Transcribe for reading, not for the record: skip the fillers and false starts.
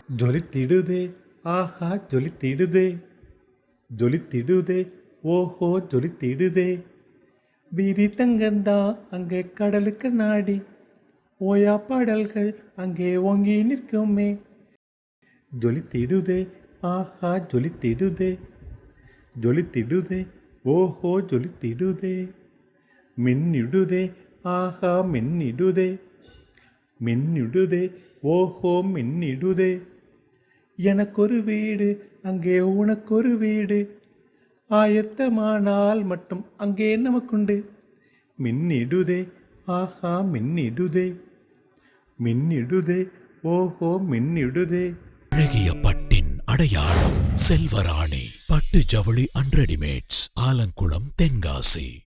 ஜொலித்திடுதே ஆஹா ஜொலித்திடுதே, ஜொலித்திடுதே ஓஹோ ஜொலித்திடுதே. வீதி தங்கந்தா அங்கே கடலுக்கு நாடி, ஓயா பாடல்கள் அங்கே ஓங்கி நிற்குமே. ஜொலித்திடுதே ஆஹா ஜொலித்திடுதே, ஜொலித்திடுதே ஓஹோ ஜொலித்திடுதே. மின்னிடுதே ஆஹா மின்னிடுதே, மின்னிடுதே ஓஹோ மின்னிடுதே. எனக்கொரு வீடு அங்கே உனக்கொரு வீடு, ஆயத்தமானால் மட்டும் அங்கே நமக்குண்டு. மின்னிடுதே ஆஹா மின்னிடுதே, மின்னிடுதே ஓஹோ மின்னிடுதே. அழகிய பட்டின் அடையாளம் செல்வராணி பட்டு ஜவுளி அண்ட் ரெடிமேட்ஸ், ஆலங்குளம், தென்காசி.